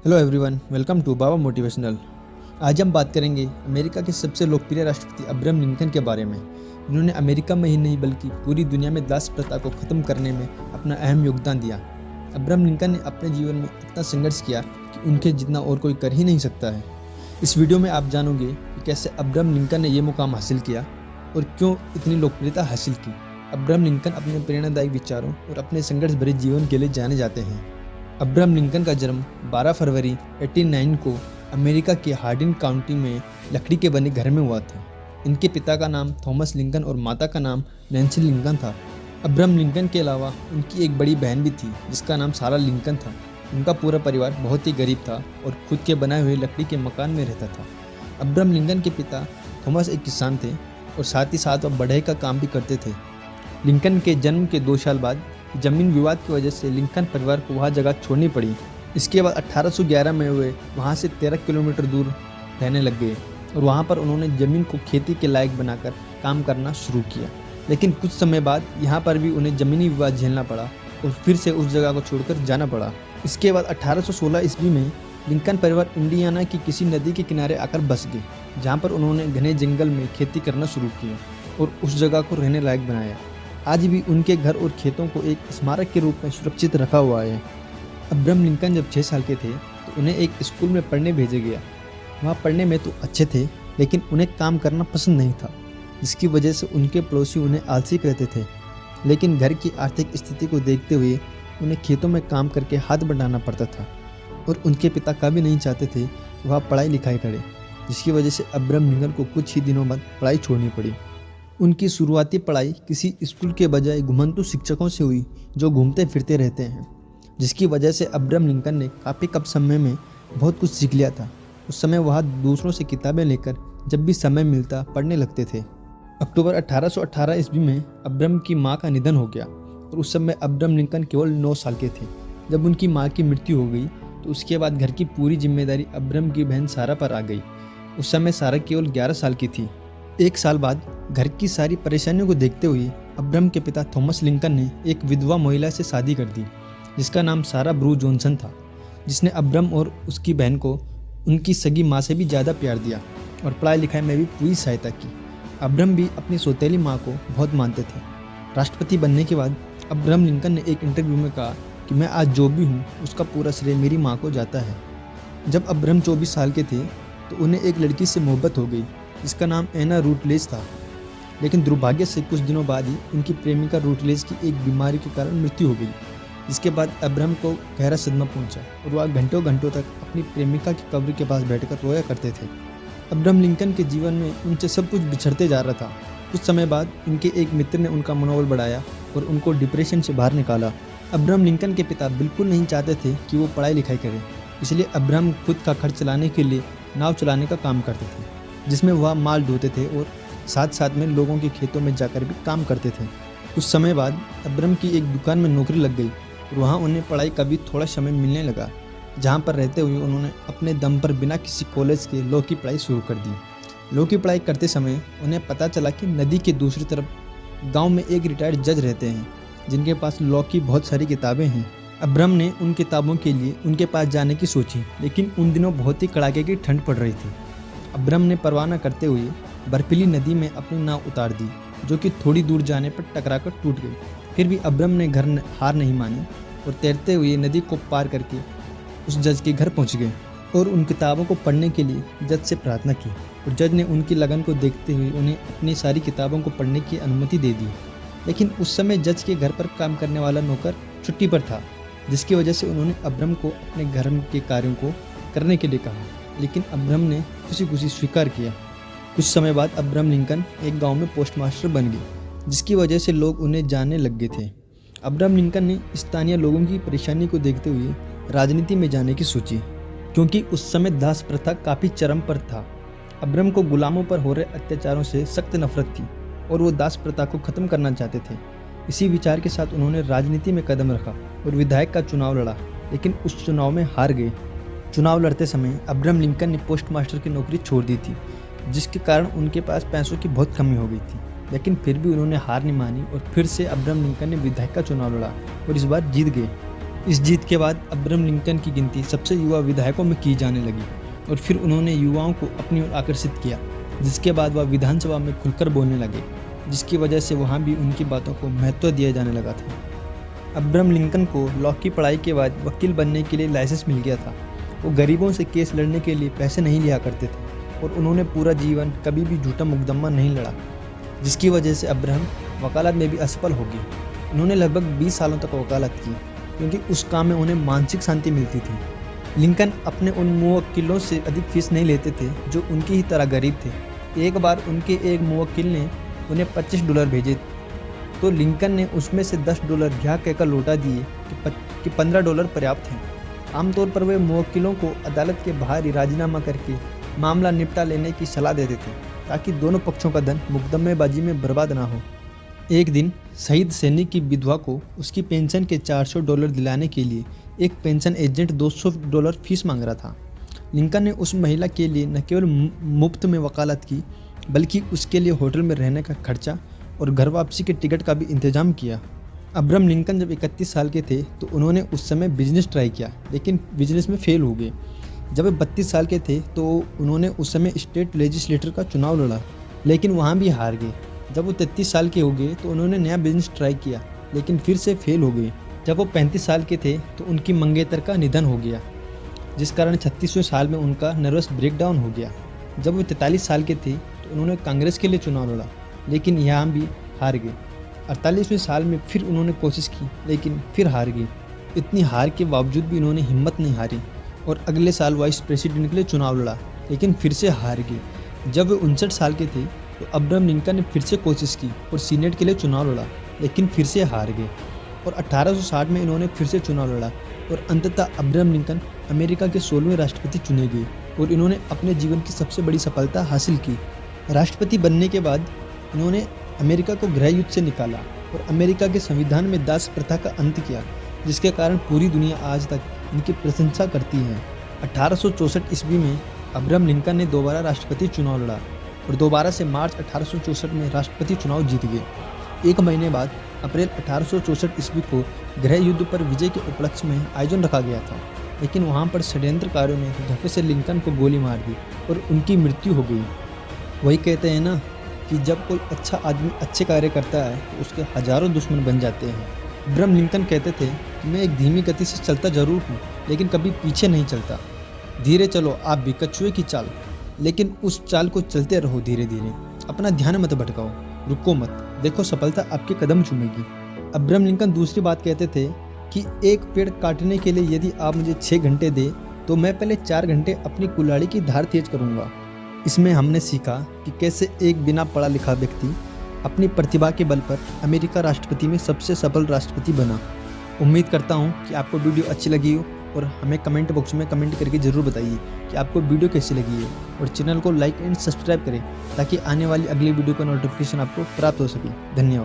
Hello everyone, welcome to Baba motivational. आज हम बात करेंगे अमेरिका के सबसे लोकप्रिय राष्ट्रपति अब्राहम लिंकन के बारे में, जिन्होंने अमेरिका में ही नहीं बल्कि पूरी दुनिया में दास प्रथा को ख़त्म करने में अपना अहम योगदान दिया। अब्राहम लिंकन ने अपने जीवन में इतना संघर्ष किया कि उनके जितना और कोई कर ही नहीं सकता है। इस वीडियो में आप जानोगे कि कैसे अब्राहम लिंकन ने यह मुकाम हासिल किया और क्यों इतनी लोकप्रियता हासिल की। अब्राहम लिंकन अपने प्रेरणादायक विचारों और अपने संघर्ष भरे जीवन के लिए जाने जाते हैं। अब्राहम लिंकन का जन्म 12 फरवरी 1809 को अमेरिका के हार्डिन काउंटी में लकड़ी के बने घर में हुआ था। इनके पिता का नाम थॉमस लिंकन और माता का नाम नैन्सी लिंकन था। अब्राहम लिंकन के अलावा उनकी एक बड़ी बहन भी थी जिसका नाम सारा लिंकन था। उनका पूरा परिवार बहुत ही गरीब था और खुद के बनाए हुए लकड़ी के मकान में रहता था। अब्राहम लिंकन के पिता थॉमस एक किसान थे और साथ ही साथ वह बढ़ई का काम भी करते थे। लिंकन के जन्म के 2 साल बाद जमीन विवाद की वजह से लिंकन परिवार को वह जगह छोड़नी पड़ी। इसके बाद 1811 में वे वहां से 13 किलोमीटर दूर रहने लग गए और वहां पर उन्होंने ज़मीन को खेती के लायक बनाकर काम करना शुरू किया। लेकिन कुछ समय बाद यहां पर भी उन्हें ज़मीनी विवाद झेलना पड़ा और फिर से उस जगह को छोड़कर जाना पड़ा। इसके बाद 1816 ईस्वी में लिंकन परिवार इंडियाना की किसी नदी के किनारे आकर बस गए, जहाँ पर उन्होंने घने जंगल में खेती करना शुरू किया और उस जगह को रहने लायक बनाया। आज भी उनके घर और खेतों को एक स्मारक के रूप में सुरक्षित रखा हुआ है। अब्राहम लिंकन जब 6 साल के थे तो उन्हें एक स्कूल में पढ़ने भेजा गया। वहाँ पढ़ने में तो अच्छे थे, लेकिन उन्हें काम करना पसंद नहीं था, जिसकी वजह से उनके पड़ोसी उन्हें आलसी कहते थे। लेकिन घर की आर्थिक स्थिति को देखते हुए उन्हें खेतों में काम करके हाथ बढ़ाना पड़ता था और उनके पिता कभी नहीं चाहते थे कि वह पढ़ाई लिखाई करे, जिसकी वजह से अब्राहम लिंकन को कुछ ही दिनों बाद पढ़ाई छोड़नी पड़ी। उनकी शुरुआती पढ़ाई किसी स्कूल के बजाय घुमंतू शिक्षकों से हुई जो घूमते फिरते रहते हैं, जिसकी वजह से अब्राहम लिंकन ने काफ़ी कम समय में बहुत कुछ सीख लिया था। उस समय वह दूसरों से किताबें लेकर जब भी समय मिलता पढ़ने लगते थे। अक्टूबर 1818 ईस्वी में अब्राहम की मां का निधन हो गया और उस समय अब्राहम लिंकन केवल 9 साल के थे। जब उनकी मां की मृत्यु हो गई तो उसके बाद घर की पूरी जिम्मेदारी अब्राहम की बहन सारा पर आ गई। उस समय सारा केवल 11 साल की थी। 1 साल बाद घर की सारी परेशानियों को देखते हुए अब्राहम के पिता थॉमस लिंकन ने एक विधवा महिला से शादी कर दी, जिसका नाम सारा ब्रू जॉनसन था, जिसने अब्राहम और उसकी बहन को उनकी सगी माँ से भी ज़्यादा प्यार दिया और पढ़ाई लिखाई में भी पूरी सहायता की। अब्राहम भी अपनी सौतेली माँ को बहुत मानते थे। राष्ट्रपति बनने के बाद अब्राहम लिंकन ने एक इंटरव्यू में कहा कि मैं आज जो भी हूँ उसका पूरा श्रेय मेरी माँ को जाता है। जब अब्राहम 24 साल के थे तो उन्हें एक लड़की से मोहब्बत हो गई जिसका नाम एना रूटलेज था। लेकिन दुर्भाग्य से कुछ दिनों बाद ही उनकी प्रेमिका रूटलेज की एक बीमारी के कारण मृत्यु हो गई, जिसके बाद अब्राहम को गहरा सदमा पहुंचा और वह घंटों घंटों तक अपनी प्रेमिका की कब्र के पास बैठकर रोया करते थे। अब्राहम लिंकन के जीवन में उनसे सब कुछ बिछड़ते जा रहा था। कुछ समय बाद उनके एक मित्र ने उनका मनोबल बढ़ाया और उनको डिप्रेशन से बाहर निकाला। अब्राहम लिंकन के पिता बिल्कुल नहीं चाहते थे कि वो पढ़ाई लिखाई करें, इसलिए अब्राहम खुद का खर्च चलाने के लिए नाव चलाने का काम करते थे, जिसमें वह माल ढोते थे और साथ साथ में लोगों के खेतों में जाकर भी काम करते थे। कुछ समय बाद अब्राहम की एक दुकान में नौकरी लग गई और वहाँ उन्हें पढ़ाई का भी थोड़ा समय मिलने लगा, जहाँ पर रहते हुए उन्होंने अपने दम पर बिना किसी कॉलेज के लॉ की पढ़ाई शुरू कर दी। लॉ की पढ़ाई करते समय उन्हें पता चला कि नदी के दूसरी तरफ गाँव में एक रिटायर्ड जज रहते हैं जिनके पास लॉ की बहुत सारी किताबें हैं। अब्राहम ने उन किताबों के लिए उनके पास जाने की सोची, लेकिन उन दिनों बहुत ही कड़ाके की ठंड पड़ रही थी। अब्राहम ने परवाह न करते हुए बर्फीली नदी में अपनी नाव उतार दी, जो कि थोड़ी दूर जाने पर टकराकर टूट गई। फिर भी अब्राहम ने हार नहीं मानी और तैरते हुए नदी को पार करके उस जज के घर पहुंच गए और उन किताबों को पढ़ने के लिए जज से प्रार्थना की और जज ने उनकी लगन को देखते हुए उन्हें अपनी सारी किताबों को पढ़ने की अनुमति दे दी। लेकिन उस समय जज के घर पर काम करने वाला नौकर छुट्टी पर था, जिसकी वजह से उन्होंने अब्राहम को अपने घर के कार्यों को करने के लिए कहा, लेकिन अब्राहम ने खुशी खुशी स्वीकार किया। कुछ समय बाद अब्राहम लिंकन एक गांव में पोस्टमास्टर बन गए, जिसकी वजह से लोग उन्हें जानने लग गए थे। अब्राहम लिंकन ने स्थानीय लोगों की परेशानी को देखते हुए राजनीति में जाने की सोची, क्योंकि उस समय दास प्रथा काफ़ी चरम पर था। अब्राहम को गुलामों पर हो रहे अत्याचारों से सख्त नफरत थी और वो दास प्रथा को ख़त्म करना चाहते थे। इसी विचार के साथ उन्होंने राजनीति में कदम रखा और विधायक का चुनाव लड़ा, लेकिन उस चुनाव में हार गए। चुनाव लड़ते समय अब्राहम लिंकन ने पोस्टमास्टर की नौकरी छोड़ दी थी, जिसके कारण उनके पास पैसों की बहुत कमी हो गई थी। लेकिन फिर भी उन्होंने हार नहीं मानी और फिर से अब्राहम लिंकन ने विधायक का चुनाव लड़ा और इस बार जीत गए। इस जीत के बाद अब्राहम लिंकन की गिनती सबसे युवा विधायकों में की जाने लगी और फिर उन्होंने युवाओं को अपनी ओर आकर्षित किया, जिसके बाद वह विधानसभा में खुलकर बोलने लगे, जिसकी वजह से वहाँ भी उनकी बातों को महत्व दिया जाने लगा था। अब्राहम लिंकन को लॉ की पढ़ाई के बाद वकील बनने के लिए लाइसेंस मिल गया था। वो गरीबों से केस लड़ने के लिए पैसे नहीं लिया करते थे और उन्होंने पूरा जीवन कभी भी झूठा मुकदमा नहीं लड़ा, जिसकी वजह से अब्राहम वकालत में भी असफल हो गए। उन्होंने लगभग 20 सालों तक वकालत की क्योंकि उस काम में उन्हें मानसिक शांति मिलती थी। लिंकन अपने उन मुवक्किलों से अधिक फीस नहीं लेते थे जो उनकी ही तरह गरीब थे। एक बार उनके एक मुवक्किल ने उन्हें $25 भेजे तो लिंकन ने उसमें से $10 यह कहकर लौटा दिए कि $15 पर्याप्त हैं। आमतौर पर वे मुवक्किलों को अदालत के बाहर ही राजीनामा करके मामला निपटा लेने की सलाह देते थे ताकि दोनों पक्षों का धन मुकदमेबाजी में बर्बाद ना हो। एक दिन शहीद सैनिक की विधवा को उसकी पेंशन के $400 दिलाने के लिए एक पेंशन एजेंट $200 फीस मांग रहा था। लिंकन ने उस महिला के लिए न केवल मुफ्त में वकालत की बल्कि उसके लिए होटल में रहने का खर्चा और घर वापसी के टिकट का भी इंतजाम किया। अब्राहम लिंकन जब 31 साल के थे तो उन्होंने उस समय बिजनेस ट्राई किया, लेकिन बिजनेस में फेल हो गए। जब वे 32 साल के थे तो उन्होंने उस समय स्टेट लेजिस्लेटर का चुनाव लड़ा, लेकिन वहाँ भी हार गए। जब वो 33 साल के हो गए तो उन्होंने नया बिजनेस ट्राई किया, लेकिन फिर से फेल हो गए। जब वो 35 साल के थे तो उनकी मंगेतर का निधन हो गया, जिस कारण 36वें साल में उनका नर्वस ब्रेकडाउन हो गया। जब वो 43 साल के थे तो उन्होंने कांग्रेस के लिए चुनाव लड़ा, लेकिन यहाँ भी हार गए। 48वें साल में फिर उन्होंने कोशिश की, लेकिन फिर हार गए। इतनी हार के बावजूद भी उन्होंने हिम्मत नहीं हारी और अगले साल वाइस प्रेसिडेंट के लिए चुनाव लड़ा, लेकिन फिर से हार गए। जब वे 59 साल के थे तो अब्राहम लिंकन ने फिर से कोशिश की और सीनेट के लिए चुनाव लड़ा, लेकिन फिर से हार गए। और 1860 में इन्होंने फिर से चुनाव लड़ा और अंततः अब्राहम लिंकन अमेरिका के 16वें राष्ट्रपति चुने गए और इन्होंने अपने जीवन की सबसे बड़ी सफलता हासिल की। राष्ट्रपति बनने के बाद इन्होंने अमेरिका को गृह युद्ध से निकाला और अमेरिका के संविधान में दास प्रथा का अंत किया, जिसके कारण पूरी दुनिया आज तक इनकी प्रशंसा करती है। 1864 ईस्वी में अब्राहम लिंकन ने दोबारा राष्ट्रपति चुनाव लड़ा और दोबारा से मार्च 1864 में राष्ट्रपति चुनाव जीत गए। एक महीने बाद अप्रैल 1864 ईस्वी को गृह युद्ध पर विजय के उपलक्ष्य में आयोजन रखा गया था, लेकिन वहाँ पर षड्यंत्रकारियों ने धक्के से लिंकन को गोली मार दी और उनकी मृत्यु हो गई। वही कहते हैं ना कि जब कोई अच्छा आदमी अच्छे कार्य करता है तो उसके हजारों दुश्मन बन जाते हैं। अब्राहम लिंकन कहते थे कि मैं एक धीमी गति से चलता जरूर हूँ, लेकिन कभी पीछे नहीं चलता। धीरे चलो आप भी कछुए की चाल, लेकिन उस चाल को चलते रहो धीरे धीरे। अपना ध्यान मत भटकाओ, रुको मत, देखो सफलता आपके कदम चूमेगी। अब्राहम लिंकन दूसरी बात कहते थे कि एक पेड़ काटने के लिए यदि आप मुझे 6 घंटे दे तो मैं पहले 4 घंटे अपनी कुल्हाड़ी की धार तेज करूँगा। इसमें हमने सीखा कि कैसे एक बिना पढ़ा लिखा व्यक्ति अपनी प्रतिभा के बल पर अमेरिका राष्ट्रपति में सबसे सफल राष्ट्रपति बना। उम्मीद करता हूँ कि आपको वीडियो अच्छी लगी हो और हमें कमेंट बॉक्स में कमेंट करके ज़रूर बताइए कि आपको वीडियो कैसी लगी है और चैनल को लाइक एंड सब्सक्राइब करें ताकि आने वाली अगली वीडियो का नोटिफिकेशन आपको प्राप्त हो सके। धन्यवाद।